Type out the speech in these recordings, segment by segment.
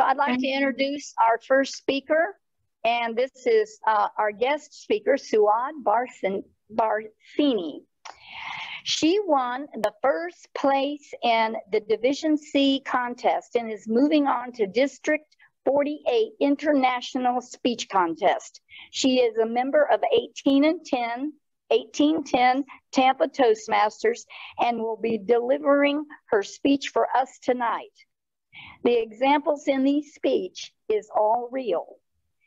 So I'd like to introduce our first speaker, and this is our guest speaker, Souad Barchini. She won the first place in the Division C contest and is moving on to District 48 International Speech Contest. She is a member of 1810 Tampa Toastmasters and will be delivering her speech for us tonight. The examples in the speech is all real.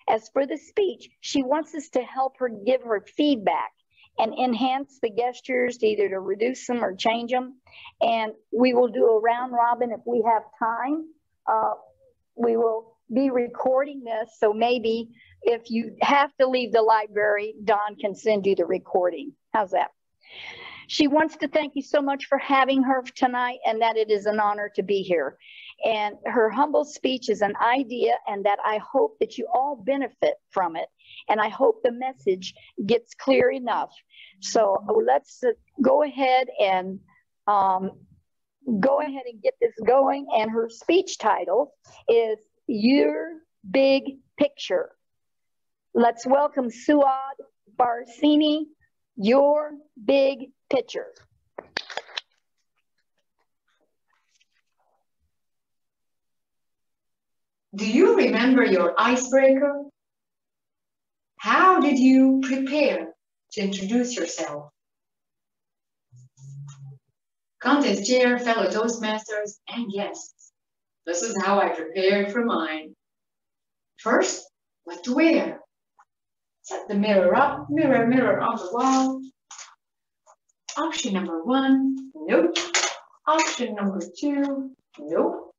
As for the speech, she wants us to help her give her feedback and enhance the gestures, either to reduce them or change them. And we will do a round robin if we have time. We will be recording this, so maybe if you have to leave the library, Don can send you the recording. How's that? She wants to thank you so much for having her tonight, and that it is an honor to be here. And her humble speech is an idea, and that I hope that you all benefit from it. And I hope the message gets clear enough. So let's go ahead and get this going. And her speech title is Your Big Picture. Let's welcome Souad Barchini, Your Big Picture. Do you remember your icebreaker? How did you prepare to introduce yourself? Contest chair, fellow Toastmasters, and guests. This is how I prepared for mine. First, what to wear. Set the mirror up, mirror on the wall. Option number 1, nope. Option number 2, nope.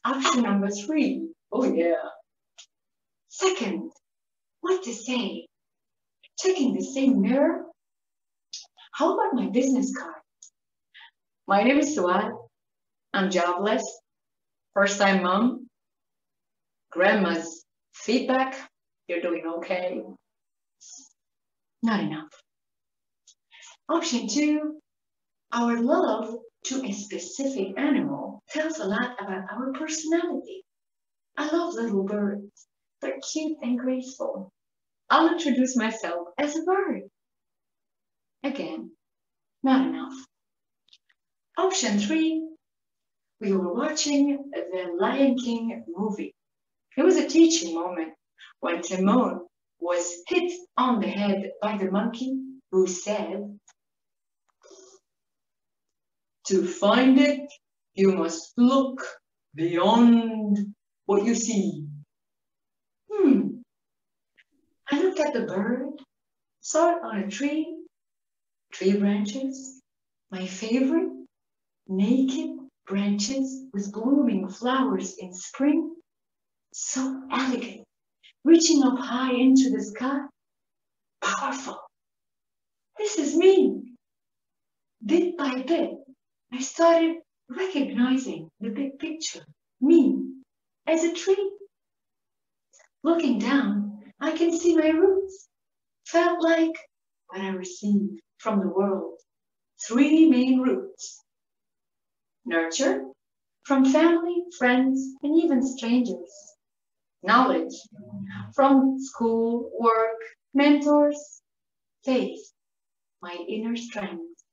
Option number 3, oh yeah. Second, what to say? Checking the same mirror. How about my business card? My name is Souad. I'm jobless. First-time mom. Grandma's feedback. You're doing okay. Not enough. Option 2, our love to a specific animal tells a lot about our personality. I love little birds. They're cute and graceful. I'll introduce myself as a bird. Again, not enough. Option 3, we were watching the Lion King movie. It was a teaching moment when Timon was hit on the head by the monkey who said, "To find it, you must look beyond what you see." I looked at the bird, saw it on a tree branches, my favorite, naked branches with blooming flowers in spring, so elegant, reaching up high into the sky, powerful. This is me. Bit by bit, I started recognizing the big picture, me, as a tree. Looking down, I can see my roots. Felt like what I received from the world. 3 main roots. Nurture, from family, friends, and even strangers. Knowledge, from school, work, mentors. Faith, my inner strength,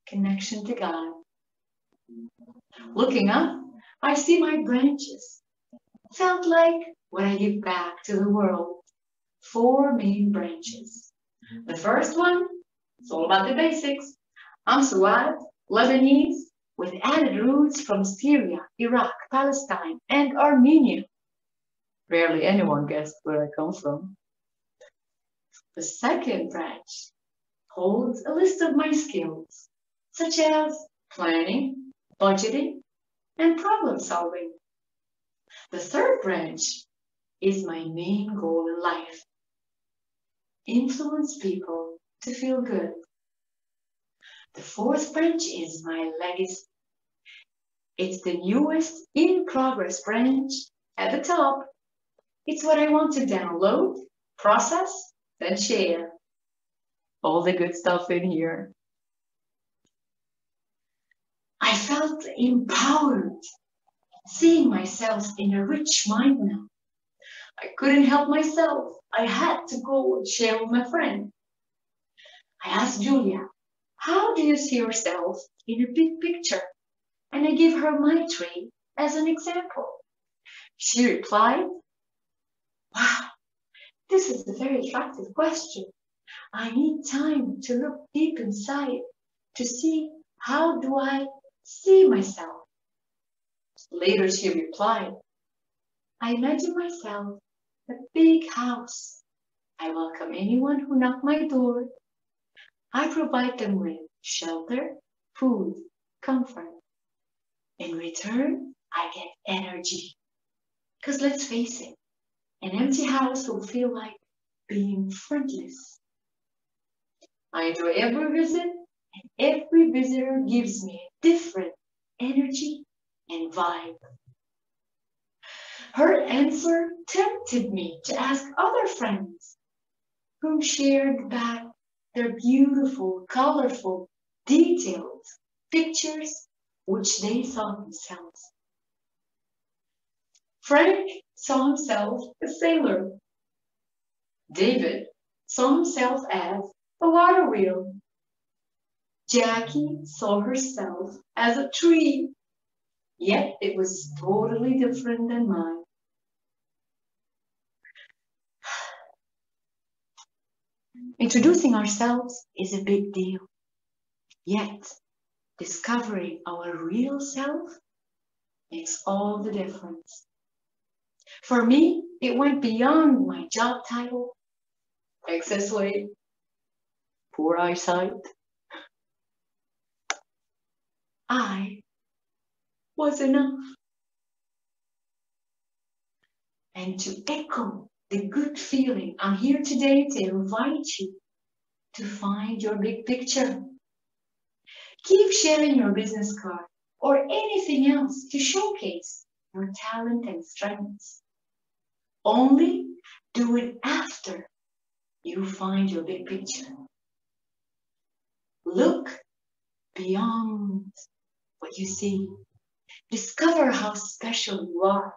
connection to God. Looking up, I see my branches. Felt like what I give back to the world. 4 main branches. The first one, it's all about the basics. I'm Souad, Lebanese, with added roots from Syria, Iraq, Palestine, and Armenia. Rarely anyone guessed where I come from. The second branch holds a list of my skills, such as planning, budgeting, and problem solving. The third branch is my main goal in life. Influence people to feel good. The fourth branch is my legacy. It's the newest in progress branch at the top. It's what I want to download, process, then share. All the good stuff in here. I felt empowered seeing myself in a rich mind now. I couldn't help myself. I had to go and share with my friend. I asked Julia, how do you see yourself in a big picture? And I gave her my tree as an example. She replied, wow, this is a very attractive question. I need time to look deep inside to see how do I see myself. Later she replied, I imagine myself a big house. I welcome anyone who knocks my door. I provide them with shelter, food, comfort. In return, I get energy. Because let's face it, an empty house will feel like being friendless. I enjoy every visit, and every visitor gives me a different energy and vibe. Her answer tempted me to ask other friends who shared back their beautiful, colorful, detailed pictures which they saw themselves. Frank saw himself a sailor. David saw himself as a water wheel. Jackie saw herself as a tree, yet it was totally different than mine. Introducing ourselves is a big deal, yet discovering our real self makes all the difference. For me, it went beyond my job title, excess weight, poor eyesight. I was enough. And to echo the good feeling, I'm here today to invite you to find your big picture. Keep sharing your business card or anything else to showcase your talent and strengths. Only do it after you find your big picture. Look beyond what you see. Discover how special you are.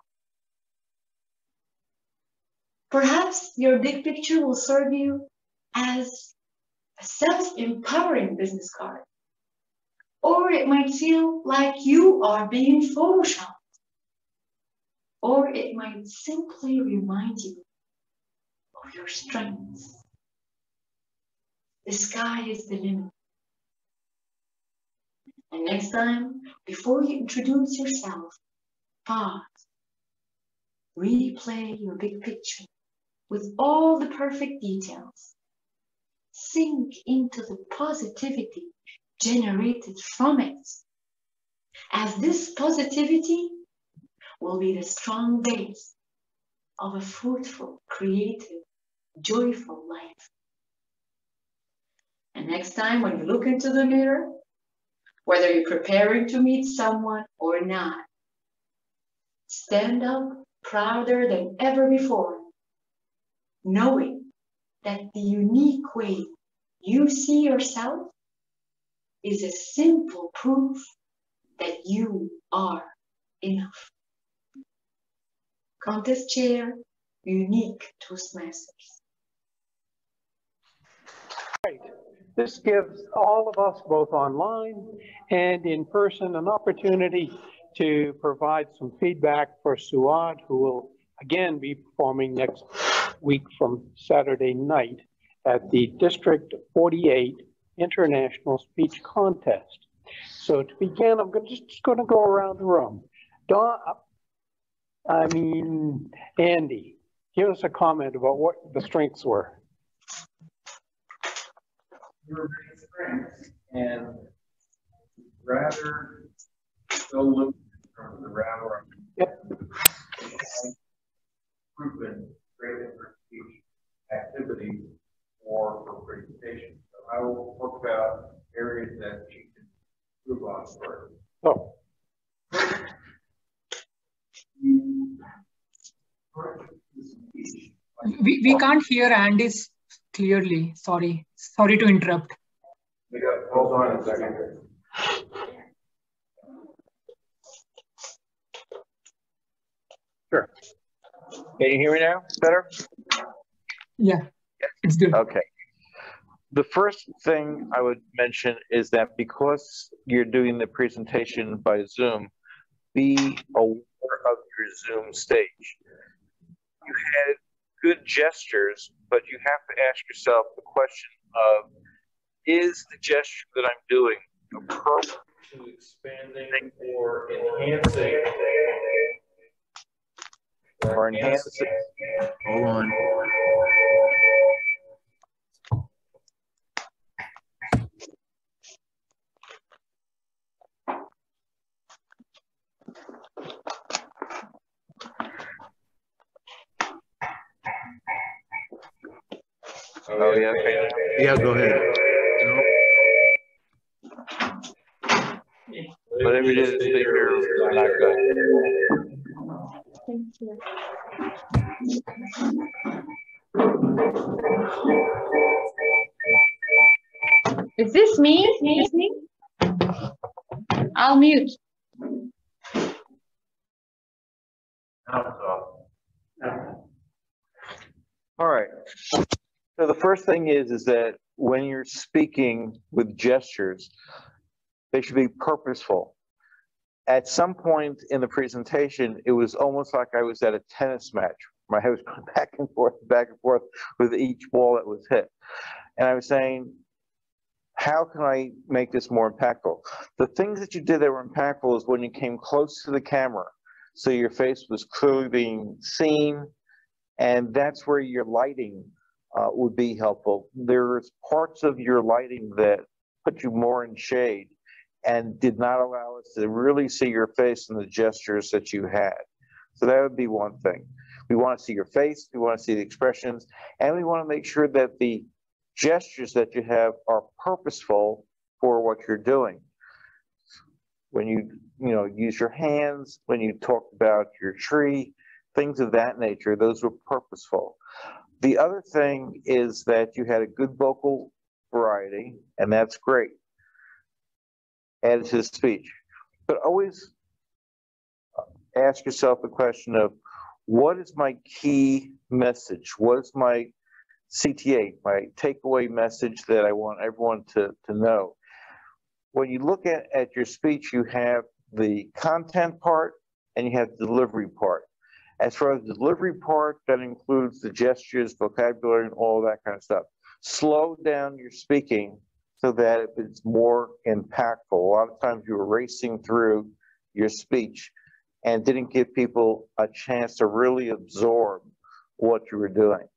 Perhaps your big picture will serve you as a self-empowering business card. Or it might feel like you are being photoshopped. Or it might simply remind you of your strengths. The sky is the limit. And next time, before you introduce yourself, pause. Replay your big picture with all the perfect details. Sink into the positivity generated from it, as this positivity will be the strong base of a fruitful, creative, joyful life. And next time when you look into the mirror, whether you're preparing to meet someone or not, stand up prouder than ever before, knowing that the unique way you see yourself is a simple proof that you are enough. Contest Chair, Unique Toastmasters. Right. This gives all of us, both online and in person, an opportunity to provide some feedback for Souad, who will again be performing next week from Saturday night at the District 48 International Speech Contest. So to begin, I'm just going to go around the room. Andy, give us a comment about what the strengths were. Your main strengths, and rather still look from the rather proven great interest speech activity for presentation. So I will talk about areas that you can improve on first. Oh. We can't hear Andy's clearly. Sorry to interrupt. Hold on a second. Sure. Can you hear me now? Better? Yeah, it's good. Okay. The first thing I would mention is that because you're doing the presentation by Zoom, be aware of your Zoom stage. You had good gestures, but you have to ask yourself the question of, is the gesture that I'm doing appropriate to expanding or enhancing? Hold on. Oh, yeah, okay. Yeah, go ahead. Whatever it is, speaker, we're not good. Is this me? Is me? I'll mute. All right. So the first thing is that when you're speaking with gestures, they should be purposeful. At some point in the presentation, it was almost like I was at a tennis match. My head was going back and forth with each ball that was hit. And I was saying, how can I make this more impactful? The things that you did that were impactful is when you came close to the camera. So your face was clearly being seen, and that's where your lighting would be helpful. There's parts of your lighting that put you more in shade and did not allow us to really see your face and the gestures that you had. So that would be one thing. We want to see your face, we want to see the expressions, and we want to make sure that the gestures that you have are purposeful for what you're doing. When you use your hands, when you talk about your tree, things of that nature, those were purposeful. The other thing is that you had a good vocal variety, and that's great. Added to the speech. But always ask yourself the question of, what is my key message? What is my CTA, my takeaway message that I want everyone to know? When you look at your speech, you have the content part and you have the delivery part. As far as the delivery part, that includes the gestures, vocabulary, and all that kind of stuff. Slow down your speaking so that it's more impactful. A lot of times you were racing through your speech and didn't give people a chance to really absorb what you were doing.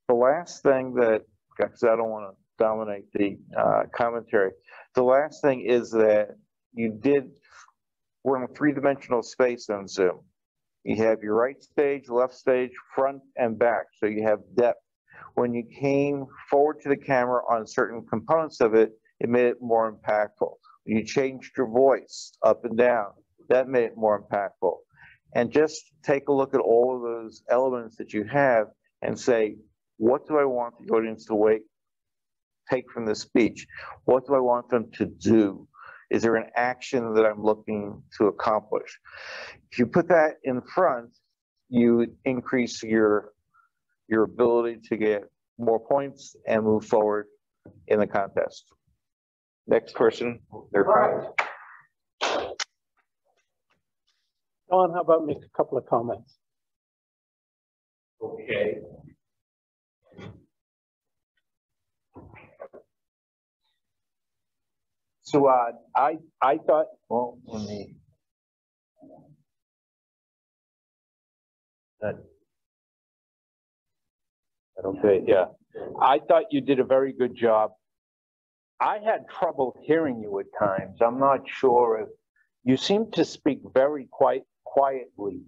The last thing that, because I don't want to dominate the commentary, the last thing is that we're in a three-dimensional space on Zoom. You have your right stage, left stage, front and back, so you have depth. When you came forward to the camera on certain components of it, it made it more impactful. When you changed your voice up and down, that made it more impactful. And just take a look at all of those elements that you have and say, what do I want the audience to take from this speech? What do I want them to do? Is there an action that I'm looking to accomplish? If you put that in front, you increase your ability to get more points and move forward in the contest. Next person, their prize. Don, how about make a couple of comments? Okay. So I thought, well, let me. Okay, yeah. I thought you did a very good job. I had trouble hearing you at times. I'm not sure if you seem to speak very quietly.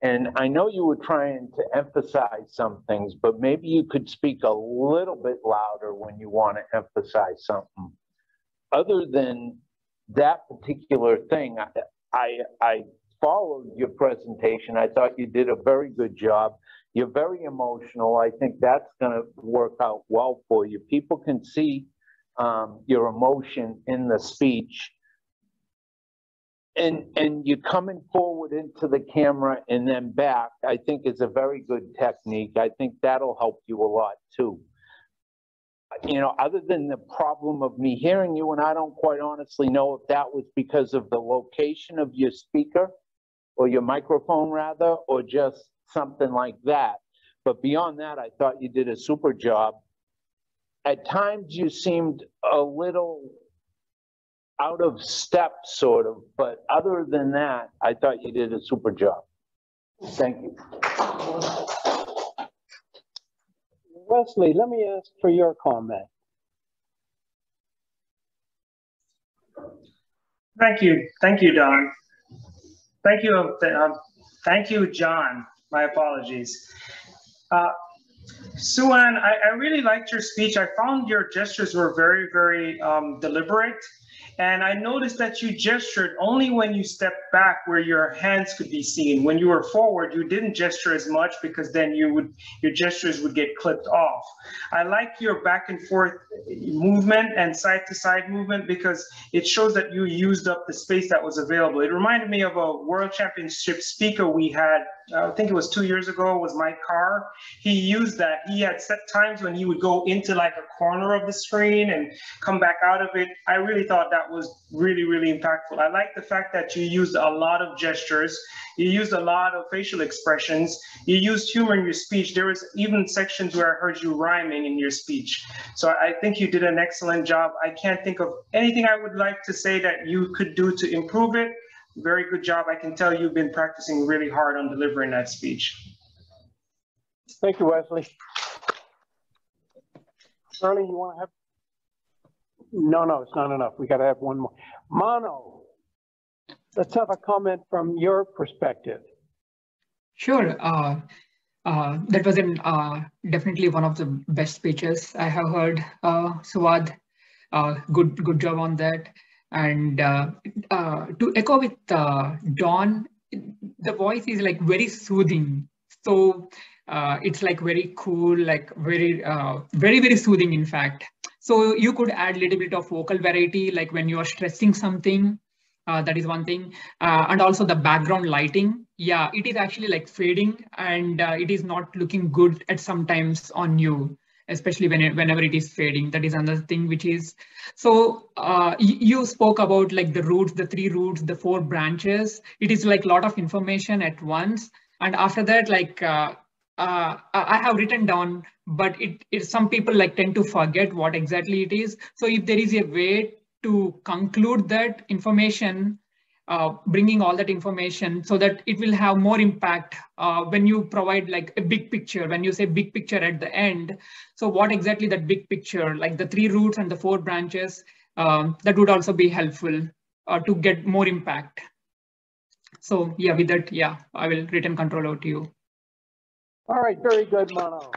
And I know you were trying to emphasize some things, but maybe you could speak a little bit louder when you want to emphasize something. Other than that particular thing, I followed your presentation. I thought you did a very good job. You're very emotional. I think that's going to work out well for you. People can see your emotion in the speech. and you coming forward into the camera and then back, I think is a very good technique. I think that'll help you a lot too. You know, other than the problem of me hearing you, and I don't quite honestly know if that was because of the location of your speaker or your microphone rather, or just something like that. But beyond that, I thought you did a super job. At times you seemed a little out of step, sort of, but other than that, I thought you did a super job. Thank you. Wesley, let me ask for your comment. Thank you, Don. Thank you, John. My apologies. Souad, I really liked your speech. I found your gestures were very, very deliberate. And I noticed that you gestured only when you stepped back where your hands could be seen. When you were forward, you didn't gesture as much because then your gestures would get clipped off. I like your back and forth movement and side to side movement because it shows that you used up the space that was available. It reminded me of a World Championship speaker we had, I think it was 2 years ago, was Mike Carr. He used that. He had set times when he would go into like a corner of the screen and come back out of it. I really thought that was really, really impactful. I like the fact that you used a lot of gestures. You used a lot of facial expressions. You used humor in your speech. There was even sections where I heard you rhyming in your speech. So I think you did an excellent job. I can't think of anything I would like to say that you could do to improve it. Very good job. I can tell you've been practicing really hard on delivering that speech. Thank you, Wesley. Shirley, you want to have? No, it's not enough. We got to have one more. Mano, let's have a comment from your perspective. Sure. That was definitely one of the best speeches I have heard. Souad, good job on that. And to echo with Don, the voice is like very soothing. So it's like very cool, like very, very soothing, in fact. So you could add a little bit of vocal variety, like when you are stressing something, that is one thing. And also the background lighting. Yeah, it is actually like fading and it is not looking good at sometimes on you, especially whenever it is fading. That is another thing which is, so you spoke about like the roots, the 3 roots, the 4 branches. It is like a lot of information at once. And after that, like, I have written down, but some people like tend to forget what exactly it is. So if there is a way to conclude that information, bringing all that information so that it will have more impact when you provide like a big picture, when you say big picture at the end. So what exactly that big picture, like the 3 roots and the 4 branches, that would also be helpful to get more impact. So yeah, with that, yeah, I will return control over to you. All right, very good, Mano.